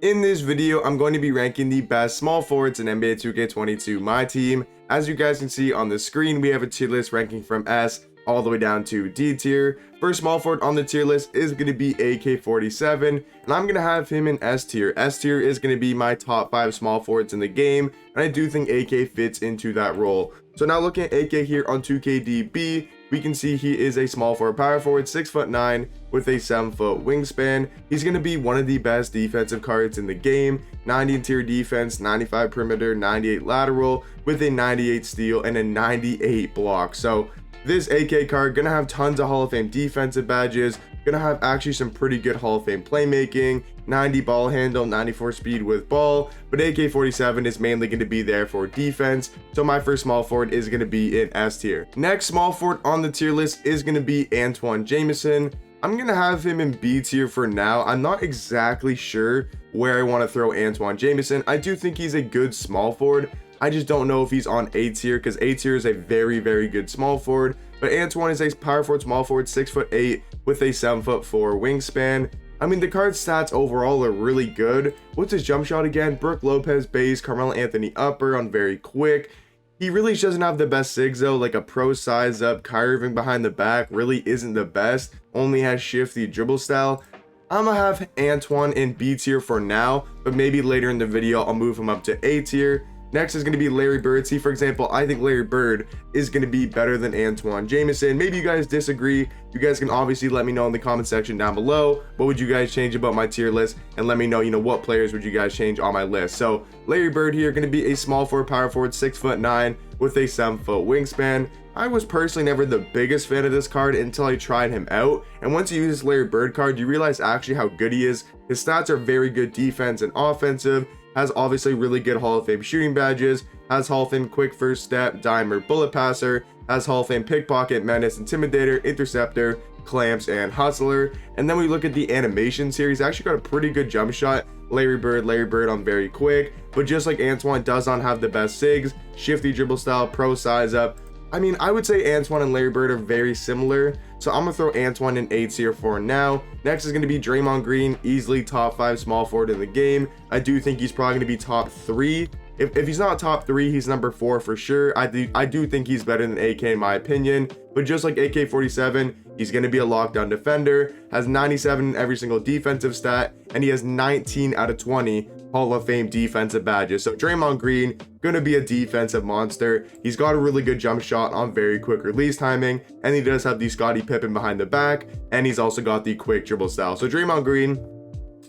In this video, I'm going to be ranking the best small forwards in NBA 2K22 My Team. As you guys can see on the screen, we have a tier list ranking from S all the way down to D tier. First small forward on the tier list is going to be AK-47, and I'm going to have him in S tier. S tier is going to be my top 5 small forwards in the game, and I do think AK fits into that role. So now looking at AK here on 2KDB, we can see he is a small forward, power forward, 6'9" with a 7-foot wingspan. He's going to be one of the best defensive cards in the game. 90 interior defense, 95 perimeter, 98 lateral with a 98 steal and a 98 block. So this AK card gonna have tons of Hall of Fame defensive badges, gonna have actually some pretty good Hall of Fame playmaking, 90 ball handle, 94 speed with ball, but AK-47 is mainly going to be there for defense. So my first small forward is going to be in S tier. Next small forward on the tier list is going to be Antoine Jameson. I'm going to have him in B tier for now. I'm not exactly sure where I want to throw Antoine Jameson. I do think he's a good small forward. I just don't know if he's on A tier because A tier is a very, very good small forward. But Antoine is a power forward, small forward, 6'8" with a 7'4" wingspan. I mean, the card's stats overall are really good. What's his jump shot again? Brook Lopez base, Carmelo Anthony upper on very quick. He really doesn't have the best sigs though, like a pro size up, Kyrie Irving behind the back really isn't the best. Only has shifty dribble style. I'm gonna have Antoine in B tier for now, but maybe later in the video I'll move him up to A tier. Next is going to be Larry Bird. See, for example, I think Larry Bird is going to be better than Antoine Jameson. Maybe you guys disagree. You guys can obviously let me know in the comment section down below. What would you guys change about my tier list? And let me know, what players would you guys change on my list? So Larry Bird here, going to be a small forward, power forward, 6'9" with a 7-foot wingspan. I was personally never the biggest fan of this card until I tried him out. And once you use this Larry Bird card, you realize actually how good he is. His stats are very good defense and offensive. Has obviously really good Hall of Fame shooting badges, has Hall of Fame quick first step, dimer, bullet passer, has Hall of Fame pickpocket, menace, intimidator, interceptor, clamps, and hustler. And then we look at the animations here. He's actually got a pretty good jump shot. Larry Bird on very quick, but just like Antoine, does not have the best sigs, shifty dribble style, pro size up. I mean, I would say Antoine and Larry Bird are very similar, so I'm gonna throw Antoine in A tier for now. Next is gonna be Draymond Green, easily top 5 small forward in the game. I do think he's probably gonna be top 3. If he's not top 3, he's number 4 for sure. I do think he's better than AK in my opinion, but just like AK-47, he's going to be a lockdown defender, has 97 in every single defensive stat, and he has 19 out of 20 Hall of Fame defensive badges. So Draymond Green, going to be a defensive monster. He's got a really good jump shot on very quick release timing, and he does have the Scotty Pippen behind the back, and he's also got the quick dribble style. So Draymond Green,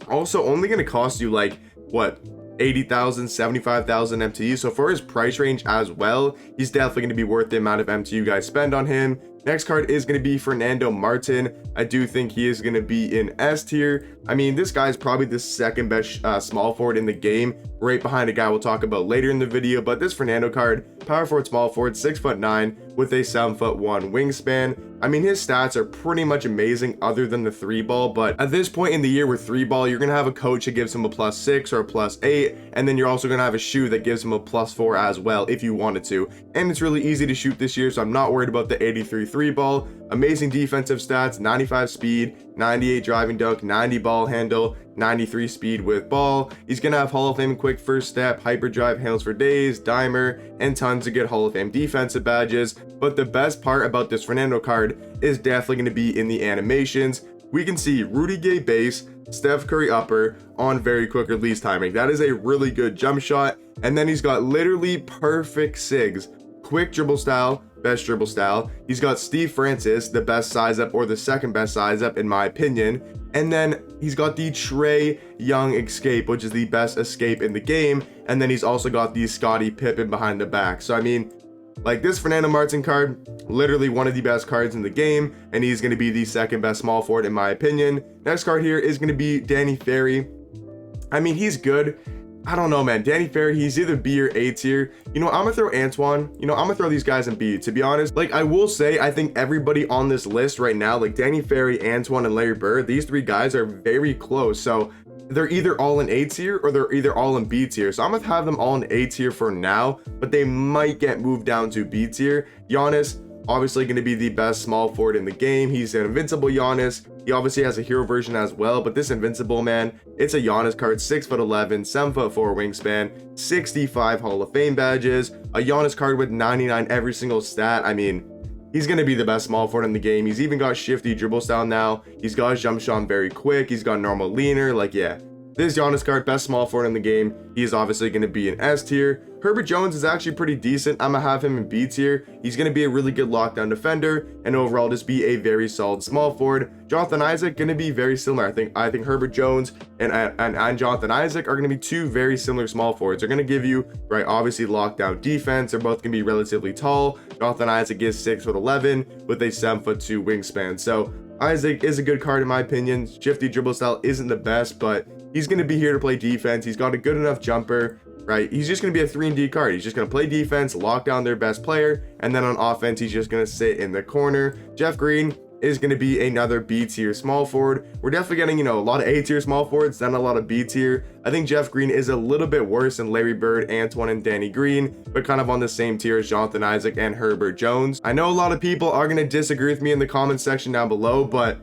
also only going to cost you like, what, 80,000, 75,000 MTU. So for his price range as well, he's definitely going to be worth the amount of MTU you guys spend on him. Next card is going to be Fernando Martin. I do think he is going to be in S tier. I mean, this guy is probably the second best small forward in the game, right behind a guy we'll talk about later in the video. But this Fernando card, power forward, small forward, 6'9" with a 7'1" wingspan. I mean, his stats are pretty much amazing other than the 3-ball, but at this point in the year with 3-ball, you're going to have a coach that gives him a +6 or a +8, and then you're also going to have a shoe that gives him a +4 as well if you wanted to. And it's really easy to shoot this year, so I'm not worried about the 83 3-ball. Amazing defensive stats, 95 speed, 98 driving dunk, 90 ball handle, 93 speed with ball. He's going to have Hall of Fame quick first step, hyperdrive, handles for days, dimer, and tons of good Hall of Fame defensive badges. But the best part about this Fernando card is definitely going to be in the animations. We can see Rudy Gay base, Steph Curry upper on very quick release timing. That is a really good jump shot. And then he's got literally perfect sigs, quick dribble style, best dribble style. He's got Steve Francis, the best size up or the second best size up in my opinion. And then he's got the Trae Young escape, which is the best escape in the game. And then he's also got the Scottie Pippen behind the back. So I mean, like, this Fernando Martin card, literally one of the best cards in the game, and he's going to be the second best small forward in my opinion. Next card here is going to be Danny Ferry. I mean, he's good. I don't know, man. Danny Ferry, he's either B or A tier. I'm gonna throw Antoine. I'm gonna throw these guys in B, to be honest. Like, I will say, I think everybody on this list right now, like Danny Ferry, Antoine, and Larry Bird, these 3 guys are very close. So they're either all in A tier or they're either all in B tier. So I'm gonna have them all in A tier for now, but they might get moved down to B tier. Giannis, obviously going to be the best small forward in the game. He's an invincible Giannis. He obviously has a hero version as well, but this invincible, man, it's a Giannis card, 6'11", 7'4" wingspan, 65 Hall of Fame badges, a Giannis card with 99 every single stat. I mean, he's going to be the best small forward in the game. He's even got shifty dribble style now. He's got his jump shot very quick. He's got normal leaner. Like, yeah, this Giannis card, best small forward in the game. He is obviously going to be an S tier. Herbert Jones is actually pretty decent. I'm going to have him in B tier. He's going to be a really good lockdown defender and overall just be a very solid small forward. Jonathan Isaac going to be very similar. I think Herbert Jones and Jonathan Isaac are going to be two very similar small forwards. They're going to give you, right, obviously lockdown defense. They're both going to be relatively tall. Jonathan Isaac is 6'11" with a 7'2" wingspan. So Isaac is a good card in my opinion. Shifty dribble style isn't the best, but he's going to be here to play defense. He's got a good enough jumper, right? He's just going to be a 3-and-D card. He's just going to play defense, lock down their best player, and then on offense, he's just going to sit in the corner. Jeff Green is going to be another B tier small forward. We're definitely getting, a lot of A tier small forwards, then a lot of B tier. I think Jeff Green is a little bit worse than Larry Bird, Antoine, and Danny Green, but kind of on the same tier as Jonathan Isaac and Herbert Jones. I know a lot of people are going to disagree with me in the comment section down below, but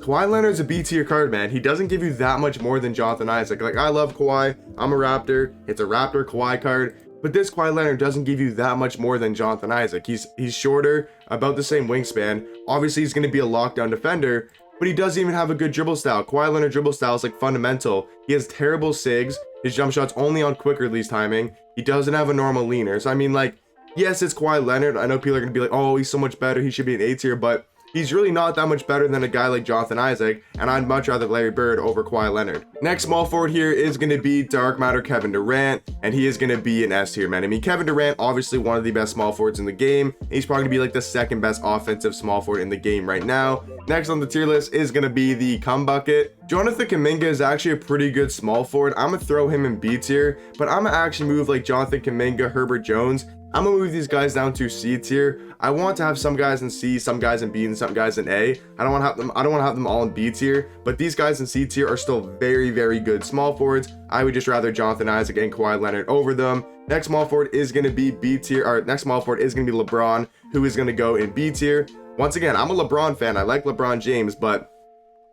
Kawhi Leonard's a B tier card, man. He doesn't give you that much more than Jonathan Isaac. Like, I love Kawhi. I'm a Raptor. It's a Raptor Kawhi card. But this Kawhi Leonard doesn't give you that much more than Jonathan Isaac. He's shorter, about the same wingspan. Obviously, he's going to be a lockdown defender, but he doesn't even have a good dribble style. Kawhi Leonard dribble style is like fundamental. He has terrible SIGs. His jump shot's only on quick release timing. He doesn't have a normal leaner. So, I mean, like, yes, it's Kawhi Leonard. I know people are going to be like, oh, he's so much better. He should be an A tier, but he's really not that much better than a guy like Jonathan Isaac, and I'd much rather Larry Bird over Kawhi Leonard. Next small forward here is going to be dark matter Kevin Durant, and he is going to be an S tier, man. I mean, Kevin Durant, obviously one of the best small forwards in the game. He's probably going to be like the second best offensive small forward in the game right now. Next on the tier list is going to be the cum bucket. Jonathan Kuminga is actually a pretty good small forward. I'm going to throw him in B tier, but I'm going to actually move like Jonathan Kuminga, Herbert Jones. I'm gonna move these guys down to C tier. I want to have some guys in C, some guys in B, and some guys in A. I don't want to have them all in B tier, but these guys in C tier are still very, very good small forwards. I would just rather Jonathan Isaac and Kawhi Leonard over them. Next small forward is gonna be B tier. Or next small forward is gonna be LeBron, who is gonna go in B tier. Once again, I'm a LeBron fan. I like LeBron James, but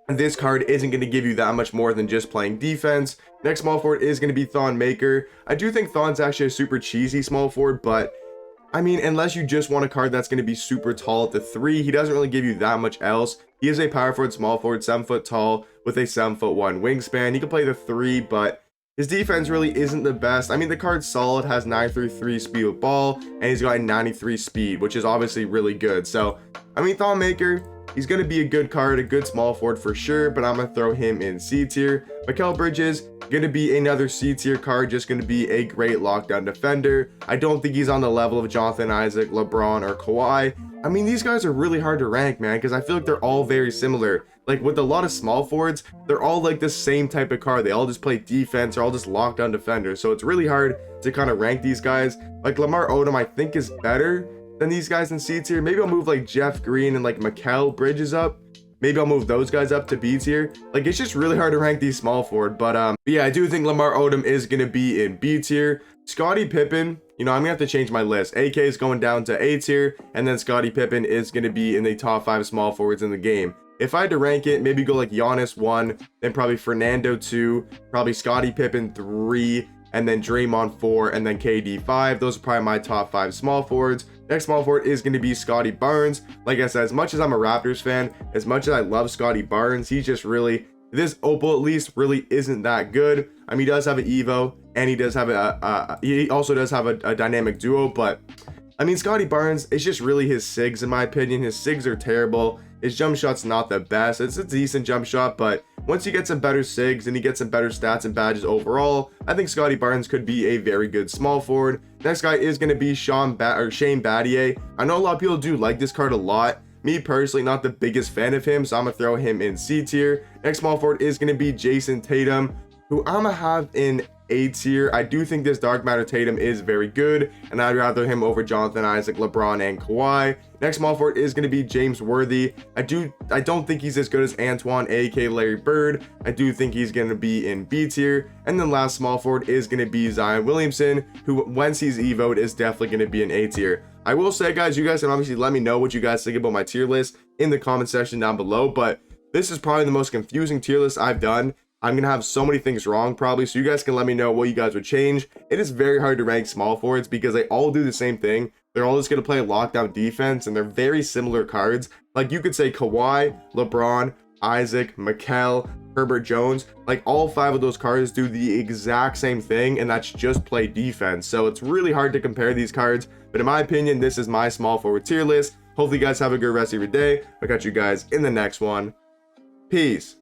this card isn't going to give you that much more than just playing defense. Next small forward is going to be Thon Maker. I do think Thon's actually a super cheesy small forward, but I mean, unless you just want a card that's going to be super tall at the 3, he doesn't really give you that much else. He is a power forward, small forward, 7 foot tall with a 7'1" wingspan. He can play the 3, but his defense really isn't the best. I mean, the card's solid, has 933 speed with ball, and he's got a 93 speed, which is obviously really good. So, I mean, Thon Maker, he's going to be a good card, a good small forward for sure, but I'm going to throw him in C tier. Mikal Bridges, going to be another C tier card, just going to be a great lockdown defender. I don't think he's on the level of Jonathan Isaac, LeBron, or Kawhi. I mean, these guys are really hard to rank, man, because I feel like they're all very similar. Like, with a lot of small forwards, they're all like the same type of card. They all just play defense, they're all just lockdown defenders. So it's really hard to kind of rank these guys. Like, Lamar Odom, I think, is better than these guys in C tier. Maybe I'll move like Jeff Green and like Mikal Bridges up. Maybe I'll move those guys up to B tier. Like, it's just really hard to rank these small forward. But yeah, I do think Lamar Odom is going to be in B tier. Scotty Pippen, I'm going to have to change my list. AK is going down to A tier, and then Scotty Pippen is going to be in the top 5 small forwards in the game. If I had to rank it, maybe go like Giannis 1, then probably Fernando 2, probably Scotty Pippen 3, and then Draymond 4, and then KD 5. Those are probably my top 5 small forwards. Next small forward is going to be Scottie Barnes. Like I said, as much as I'm a Raptors fan, as much as I love Scottie Barnes, he's just really, this Opal at least really isn't that good. I mean, he does have an Evo, and he does have he also does have a dynamic duo, but I mean, Scottie Barnes, it's just really his SIGs in my opinion. His SIGs are terrible. His jump shot's not the best. It's a decent jump shot, but once you get some better SIGs and you get some better stats and badges overall, I think Scottie Barnes could be a very good small forward. Next guy is going to be Shane Battier. I know a lot of people do like this card a lot. Me personally, not the biggest fan of him, so I'm going to throw him in C tier. Next small forward is going to be Jayson Tatum, who I'm going to have in A tier. I do think this dark matter Tatum is very good, and I'd rather him over Jonathan Isaac, LeBron, and Kawhi. Next small forward is going to be James Worthy. I don't think he's as good as Antoine, aka Larry Bird. I do think he's going to be in B tier. And then last small forward is going to be Zion Williamson, who once he's evoed is definitely going to be in A tier. I will say, guys, you guys can obviously let me know what you guys think about my tier list in the comment section down below, but this is probably the most confusing tier list I've done. I'm going to have so many things wrong probably, so you guys can let me know what you guys would change. It is very hard to rank small forwards because they all do the same thing. They're all just going to play lockdown defense, and they're very similar cards. Like, you could say Kawhi, LeBron, Isaac, Mikal, Herbert Jones, like all 5 of those cards do the exact same thing, and that's just play defense. So it's really hard to compare these cards, but in my opinion, this is my small forward tier list. Hopefully you guys have a good rest of your day. I'll catch you guys in the next one. Peace.